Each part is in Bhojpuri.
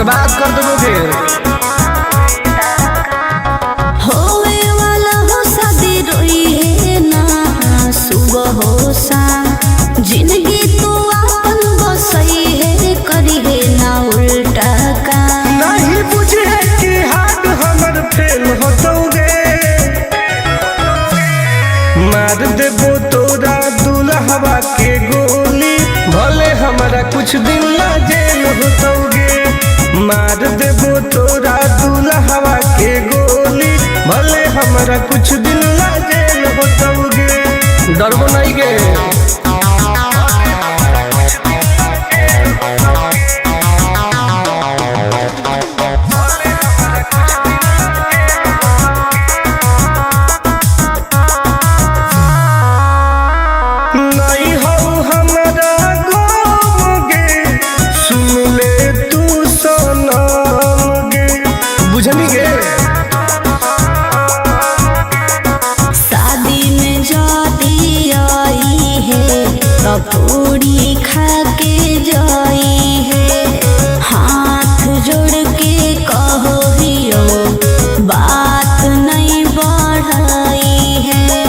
बर्बाद कर दोगे। होवे वाला हो शादी रोई है ना सुबह हो शाम, जिंदगी तू अपन बसई है करी है ना उल्टा काम। नहीं बुझे कि हाथ हमर फेल होतोगे, मार देबो तोरा दुल्हवा के गोली, भले हमारा कुछ दिन ना जेल होतोगे। मार देबो तोरा दुल्हवा के गोली, भले हमारा कुछ दिन ना जेल होतोगे। डरबो नहीं गे। शादी में जाती आई है पूरी खा के जाई है, हाथ जोड़ के कहो हियो बात नहीं बढ़ाई है।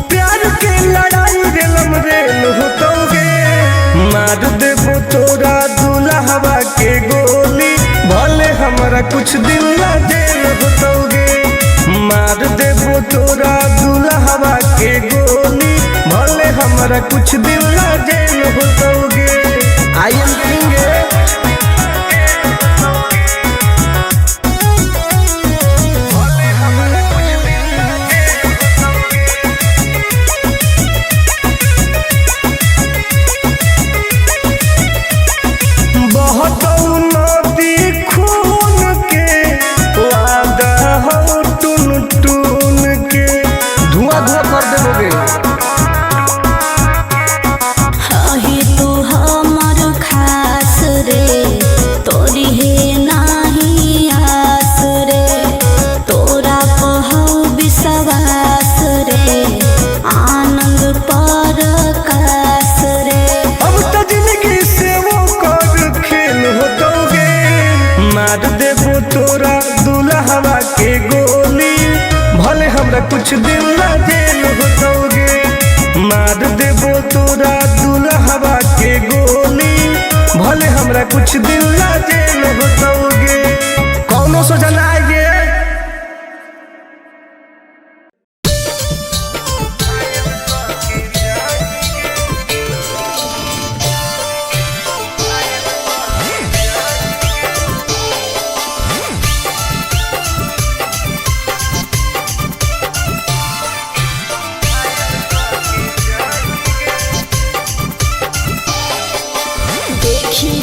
प्यार के लड़ाई रेलम रेल होतोगे, मार देबो तोरा दुल्हवा के गोली, भले हमारा कुछ दिन ना जेल होतोगे। मार देबो तोरा दुल्हवा के गोली, भले हमारा कुछ दिन ना जेल होतोगे। I am king. मार देबो तोरा दुल्हवा के गोली, भले हमरा कुछ दिन ना जेल होतोगे। मार देबो तोरा दुल्हवा के गोली, भले हमरा कुछ दिन ना जेल होतोगे। कौनो सोचा ना आइए।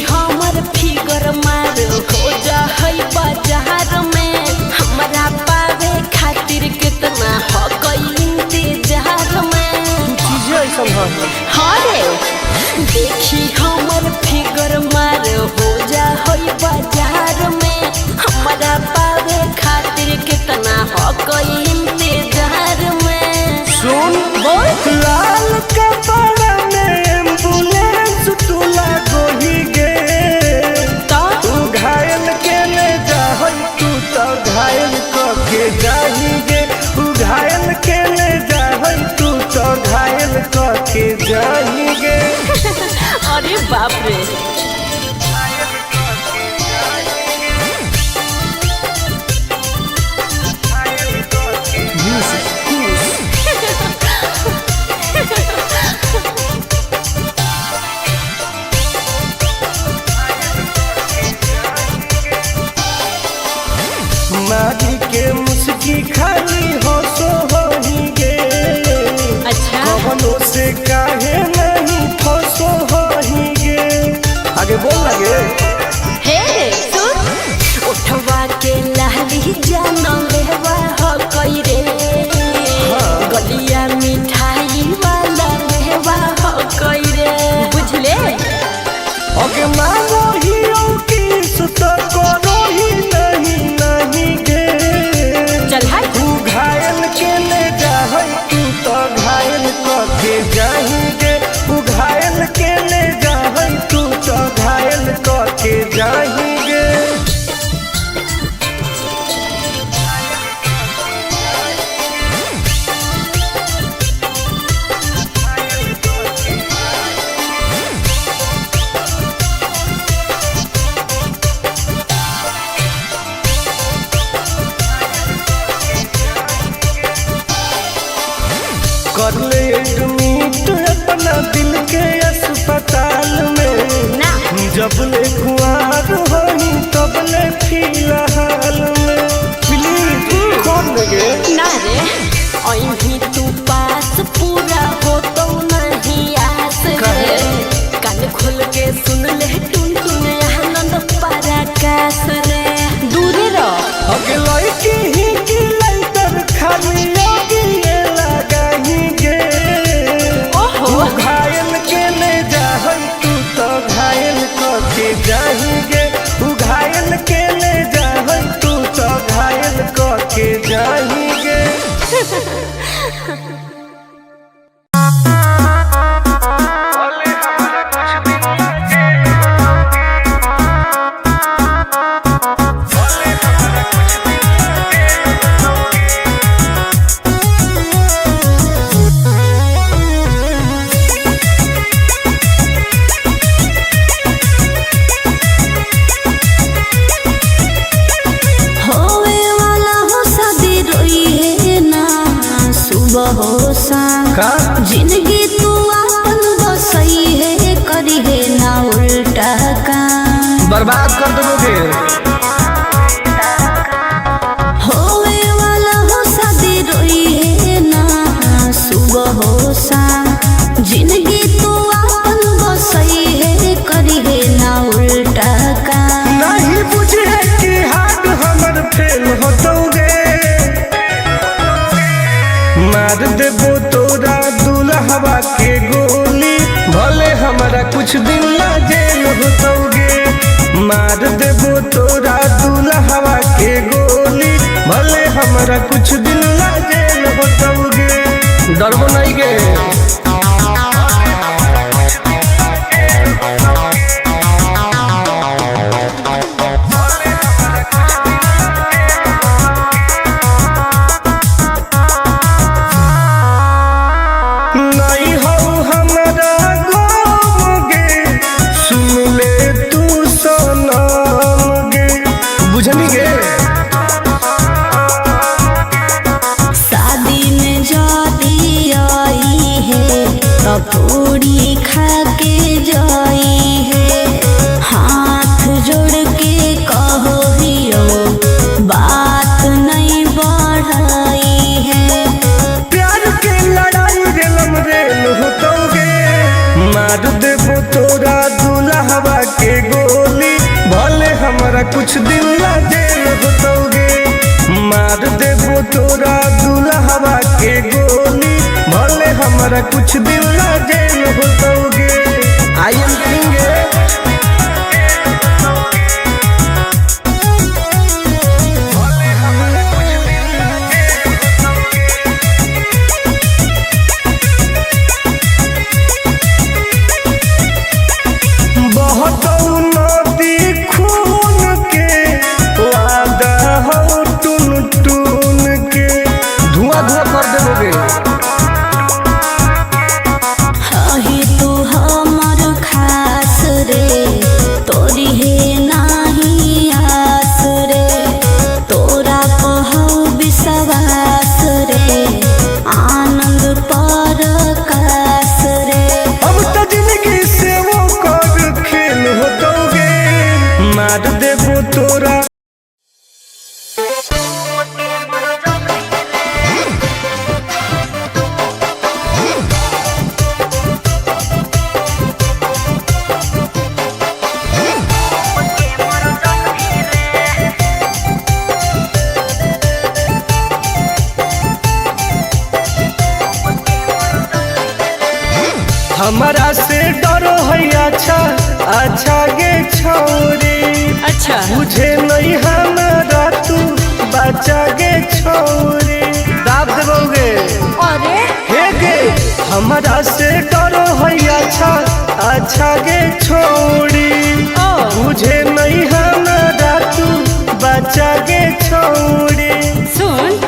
हमर फिगर मार हो जा है बाजार में, हमरा पावे खातिर कितना हो गई इंतजार में। हरे देखी हमर फिगर मार हो जा है बाजार में, हमरा पावे खातिर कितना हो गई इंतजार में। सुन बोल लाल कपड़ा में एम्बुलेंस तुला गोही गे, तू घायल के ले जाहई, तू तो घायल के जाही गे। तू घायल के ले जाहई, तू तो घायल के जाही गे। अरे बाप रे। मारी के मुस्की खाली हो सो होही गे। अच्छा कवनो से काहे नहीं फसो होही गे। आगे बोल लगे। हे सुन उठवा के लाली जाना लेवा हो कई रे, गलिया मिठाई वाला लेवा हो कई रे, बुझले। ओके मानो ही की सुत करो ही नहीं गे। चल हाय तू घायल के ले जाहई, तू तो घायल के जाही गे। तू घायल के ले जाहई, तू तो घायल के जबले कुआर होई तबले फिलहाल में प्लीज खोल गे ना रे अभी तू पास पूरा हो तो नहीं आस रे कान खोल के सुन ले टुन टुन आनंद पराकाश रे दूरे रह अगलाई की ही की लाइटर खाली लगी लगाही गे ओहो घायल के ले जाहई तू तो घायल के जाही गे तू घायल के ले जाहई तू तो घायल के जाही गे जिंदगी तू अपन बसई है करी है ना उल्टा काम बर्बाद कर दोगे होवे वाला हो शादी रोई है ना सुबह हो शाम जिंदगी तू अपन बसई है करी है ना उल्टा काम नहीं बुझे कि हाथ हमर फेल होतोगे मार देबो तोरा दुल्हवा के गोली भले हमारा कुछ दिन ला जेल होतोगे मार देबो तोरा दुल्हवा के गोली भले हमारा कुछ दिन ला जेल होतोगे डरबो नहीं गे पूरी खा के जाई है हाथ जोड़ के कहो हियो बात नहीं बढ़ाई है प्यार के लड़ाई रेलम रेल होतोगे मार देबो तोरा दुल्हवा के गोली भले हमारा कुछ दिन ला जेल होतोगे मार देबो तोरा दुल्हवा के गोली भले हमारा कुछ दिन ला जेल होतोगे आई एम किंग बहुत नदी खून के वादा हो टून टून के धुआं धुआं कर देबोगे ही तू हमर खास रे तोरी है नाही आस रे तोरा कहू विश्वास रे आनंद परकाश रे अब तो जिंदगी से वो कर खेल होतोगे मार देबो तोरा हमारा से डरो है अच्छा अच्छा गे छोरी अच्छा मुझे नहीं हमारा तू बचा गे छोरी दाब देबोगे अरे हे गे हमारा से डरो है अच्छा अच्छा गे छोरी मुझे नहीं हमारा तू बचा गे छोरी सुन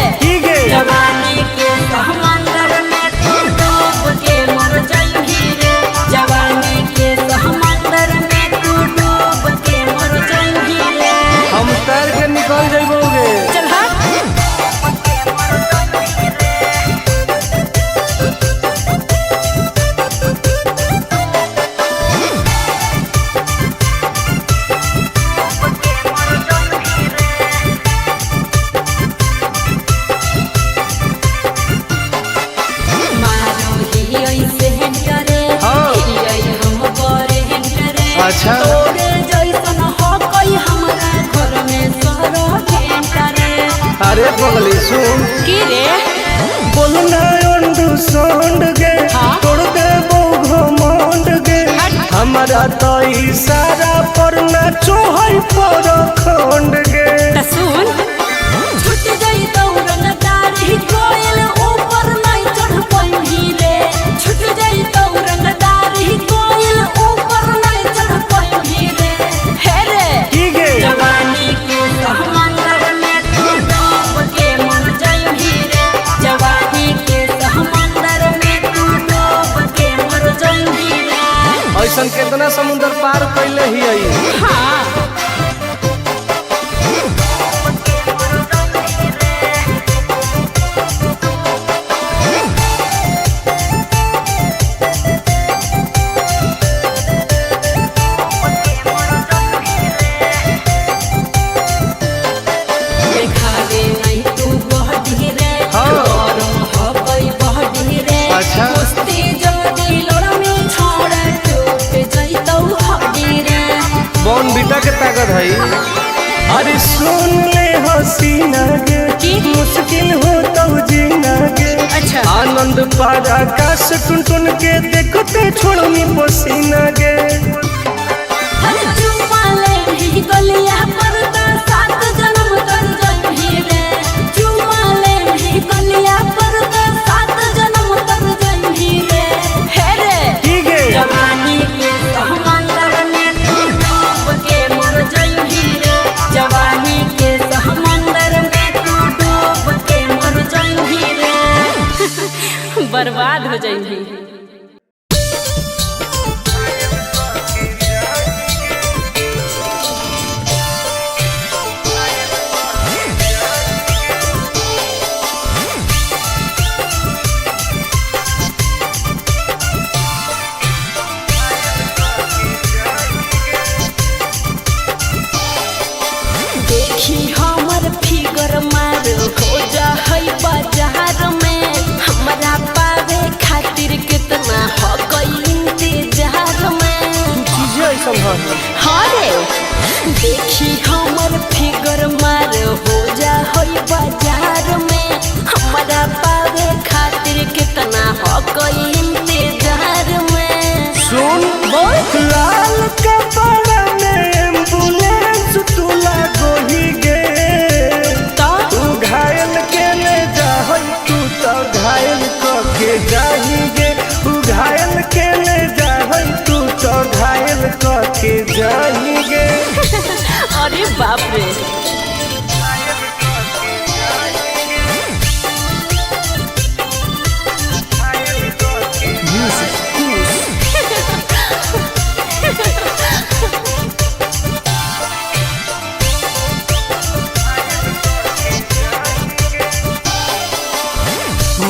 जवानी के समंदर में तू डूब के मर जाएगी रे जवानी के समंदर में तू डूब के मर जाएगी रे पगली सुन की रे बोलना अंडू सोंड गे हाँ? तोड़ दे वो घमंड गे हमारा तो इशारा पर ना चोहई पर खंड गे त सुन छूट गई दौड़न दाढ़ी कोयल ऊपर नहीं चढ़ पाई रे छूट गई दौड़न दाढ़ी कोयल ऊपर नहीं चढ़ पाई रे हे रे की गे जवानी के समंदर में तू डूब के मर जाई रे जवानी के समंदर में तू डूब के मर जाई रे ऐसन कितना समुंदर पार कैले ही आई हाँ देखावे नहीं तू बहडी रे हाँ। गरम हबई बहडी रे अच्छा। कुश्ती जदी लड़मी छोड़ टूट जइतौ हड्डी रे बॉन बीटा के ताकत है अरे सुन ले हसीना गे की? मुश्किल हो तो जीना गे अच्छा आनंद पार आकाश टुन टुन के देखते छोड़नी पसीना गे हर चुमाले भी गलिया पर तो सात जन्म कर जइही रे चुमाले भी गलिया पर तो सात जन्म कर जइही रे हे रे की गे जवानी के समंदर में तू डूब के मर जाई रे जवानी के समंदर में तू डूब के मर जाई रे बर्बाद हो जाई देखी हमर फिगर मार हो जा है बाजार में हमरा पावे खातिर कितना हो गई इंतजार में चीजें ऐसा है हाँ रे देखी हमर फिगर मार हो जा है बाजार में हमरा पावे खातिर कितना हो गई इंतजार में सुन बोल लाल कपड़ा में एम्बुलेंस तू लागोही गे तो तू घायल के ले जाहई तू तो घायल के जाही गे तू घायल के ले जाहई तू तो घायल के जाही गे अरे बाप रे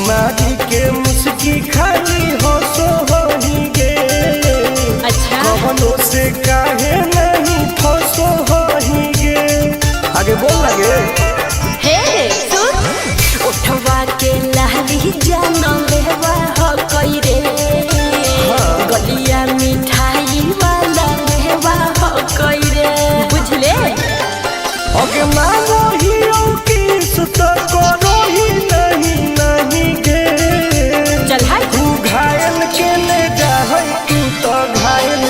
मारी के मुस्की खाली हो सो होही गे अच्छा कवनों से काहे नहीं फसो होही गे आगे बोल लगे हे सुन उठवा के लहरी जान लेवा हो कई रे गलिया मिठाई वाला लेवा हो कई रे बुझले ओके मांगो ही किस तो करो ही नहीं गे चल हाय तू घायल के ले जाहई तू तो घायल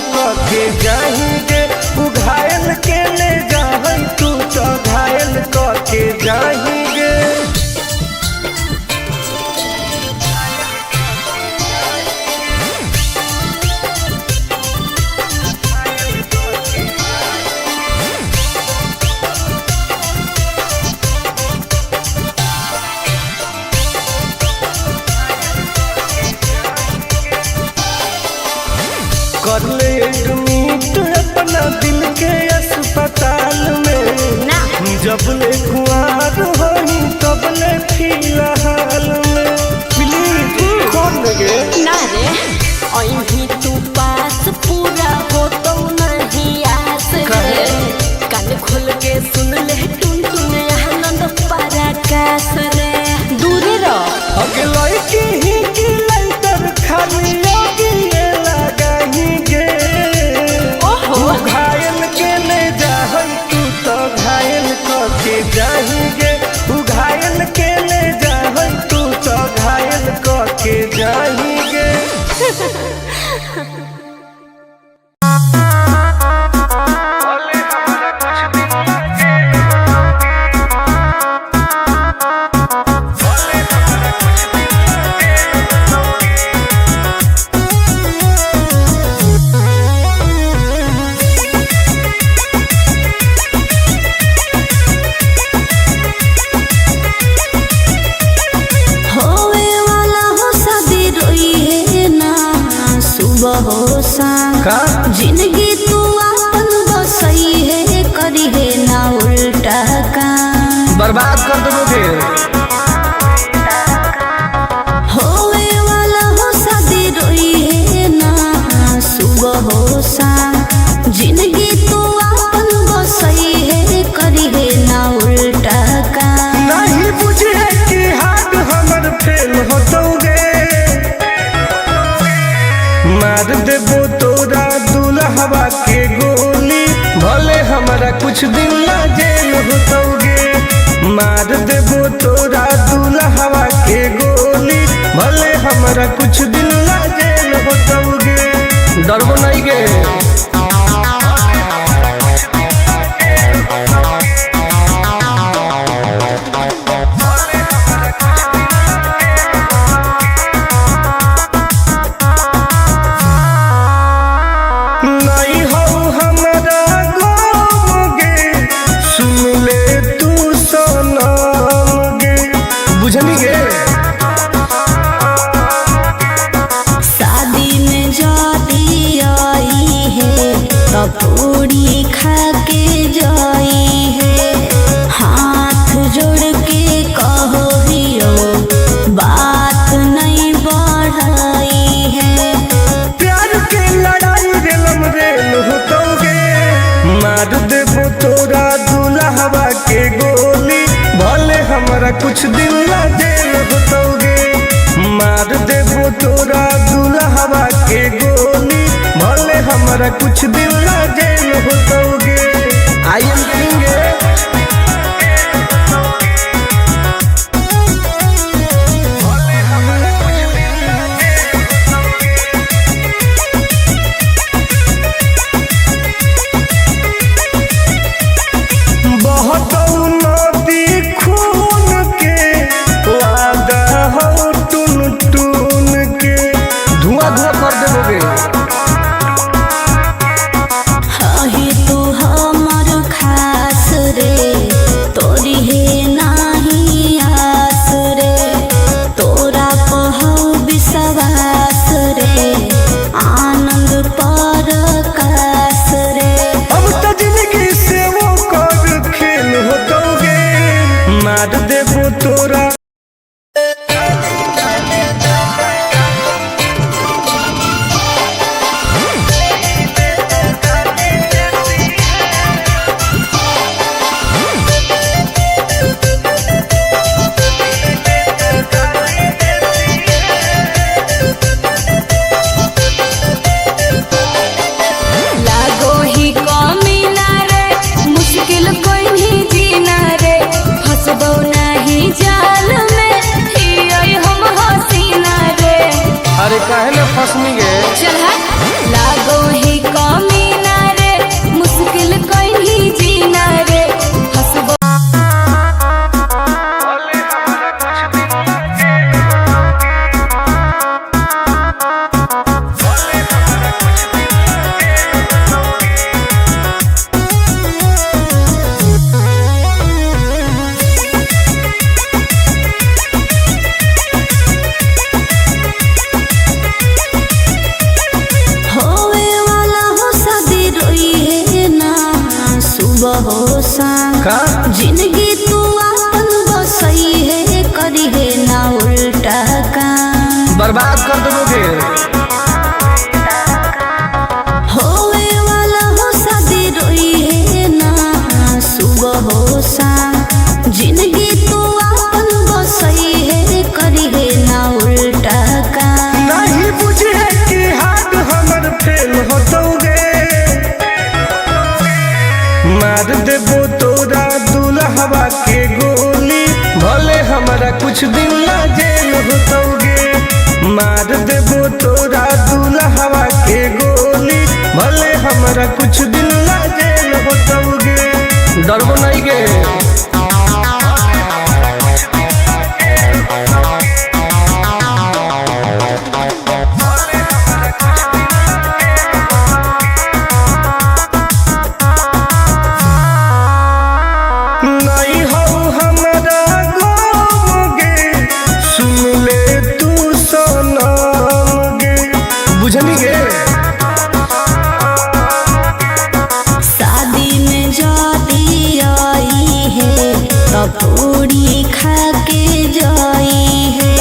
के जाही गे तू घायल के ले जाहई तू तो घायल के जाही गे कर ले एडमिट अपना दिल के अस्पताल में ना जब ले कुआर होही तब ले फिलहाल में प्लीज कौन लगे ना रे अहीं तू पास पूरा हो तो नहीं आस रे कान खोल के सुन ले टुन टुन आनंद पराकाश रे दूर रह अगे लड़की ही की लंतर खाली योगी ये लगाही गे ओहो तू घायल के ले जाहई तू तो घायल के जाही गे तू घायल के जाएंगे। जिंदगी तू अपन बसई है करी है ना उल्टा काम बर्बाद कर दोगे। होवे वाला हो शादी रोई है ना सुबह हो शाम जिंदगी तू अपन बसई है करी है ना उल्टा काम नहीं बुझे कि हाथ हमर फेल होतोगे मार देबो तोरा दुल्हवा के गोली भले हमारा कुछ दिन ला जेल होतोगे मार देबो तोरा दुल्हवा के गोली भले हमारा कुछ दिन ला जेल होतोगे डरबो नहीं गे। पूरी खा के जाई है हाथ जोड़ के कहो हियो बात नहीं बढ़ाई है प्यार के लड़ाई रेलम रेल होतोगे मार देबो तोरा दुल्हवा के गोली भले हमारा कुछ दिन ला जेल होतोगे मार देबो तोरा दुल्हवा के गोली भले हमारा कुछ दिन ला जेल होतोगे। आई एम किंग मार देबो तोरा काहे न फसनी गे चल लागो ही कमीना रे मुश्किल कहीं जीना रे हसबो जिंदगी तू अपन बसई है करी है ना उल्टा काम बर्बाद कर दोगे। होवे वाला हो शादी रोई है ना सुबह हो शाम जिंदगी तू अपन बसई है करी है ना उल्टा काम नहीं बुझे कि हाथ हमर फेल होतोगे मार देबो तोरा दुल्हवा के गोली भले हमारा कुछ दिन ला जेल होतोगे हमारा कुछ दिन ला जेल होतोगे। डरबो नहीं गे। पूरी खा के जाई है,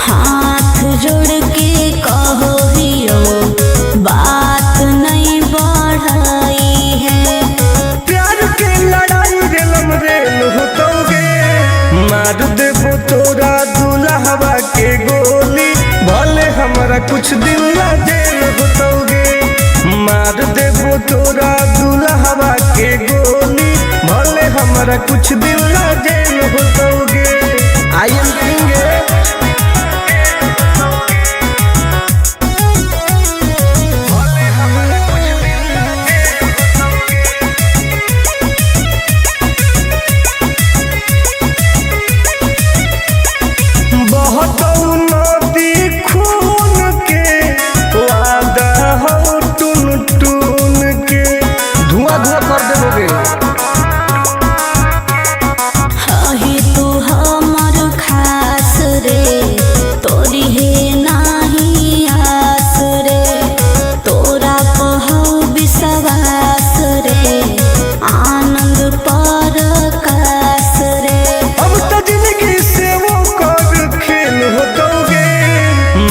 हाथ जोड़ के कहो हियो बात नहीं बढ़ाई है। प्यार के लड़ाई रेलम रेल होतोगे, मार देबो तोरा दुल्हवा के गोली, भले हमारा कुछ दिन ला जेल होतोगे। मार देबो तोरा दुल्हवा के गोली, भले हमारा कुछ दिन ला जेल होतोगे। I am king.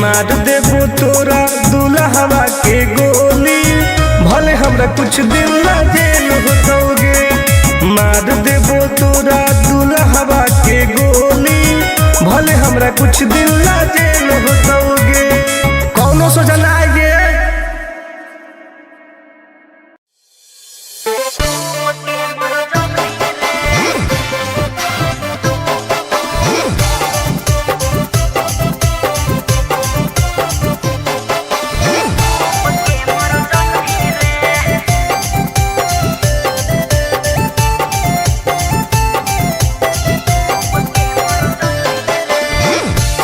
मार देबो तोरा दुल्हवा के गोली, भले हमरा कुछ दिन ला जेल होतोगे। मार देबो तोरा दुल्हवा के गोली, भले हमरा कुछ दिन ला जेल होतोगे। कौनो सोचा ना आएगे।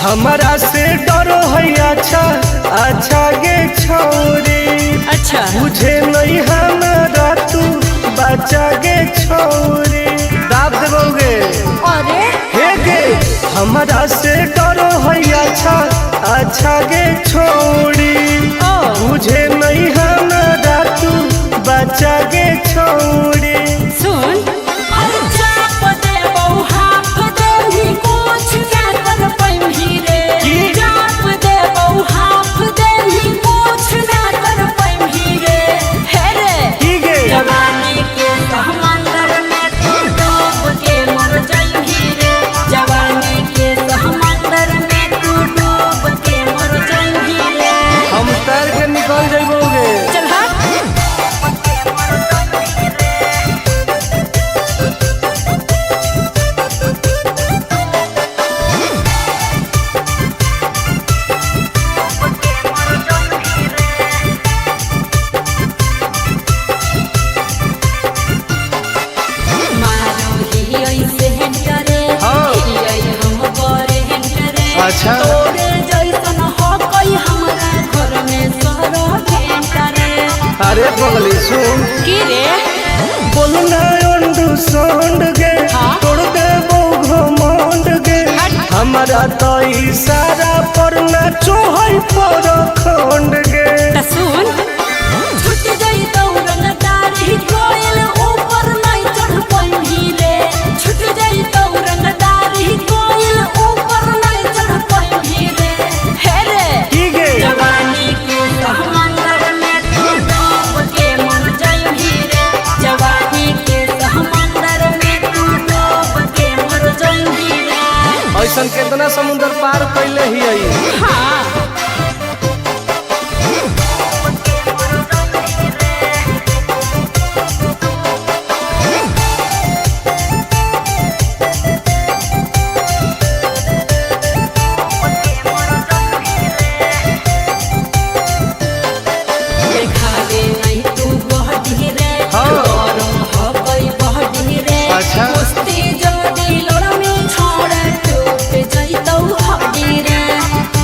हमारा से डरो है अच्छा अच्छा गे छोरी, अच्छा मुझे नहीं हमारा तू बचा गे छोरी। दाब देबोगे। अरे हे गे हमारा से डरो है अच्छा अच्छा गे छोरी, मुझे नहीं हमारा तू बचा गे छोरी। सुन अच्छा अरे बगली सुन की रे बोलना अंडरस्टैंड गे, तोड़ देबो घमंड गे। हमारा तो इशारा पर नाचो है पर खंड गे। सुन छुट गई दौड़न दाढ़ी कोयल ऊपर नहीं चढ़ पाई रे, छुट गई दौड़न दाढ़ी कोयल ऊपर नहीं चढ़ पाई रे। हे रे ठीक है जवानी के समंदर में तू डूब के मर जाई रे, जवानी के समंदर में तू डूब के मर जाई रे। ऐसन कितना समुद्र पार कैले ही आई। हाँ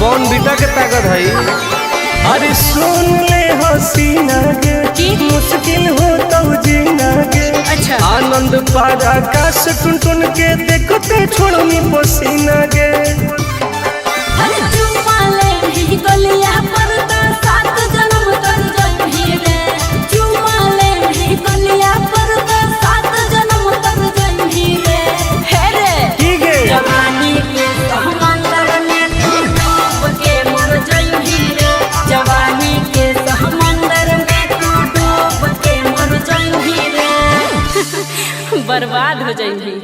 बॉर्नविटा के ताकत है। अरे सुन ले हसीना के की? मुश्किल हो तो जीना के। अच्छा। आनंद पार आकाश टुन टुन के देखते छोड़नी पसीना के। अरे चुम्मा ले ही गलिया पर तो 7 जन्म तर जइही रे। चुम्मा ले ही गलिया पर तो 7 जन्म तर जइही रे। हे रे ठीक है। जवानी के समंदर में तू डूब के मर जइही रे। जवानी के समंदर में तू डूब के मर जइही रे। बर्बाद हो जइही।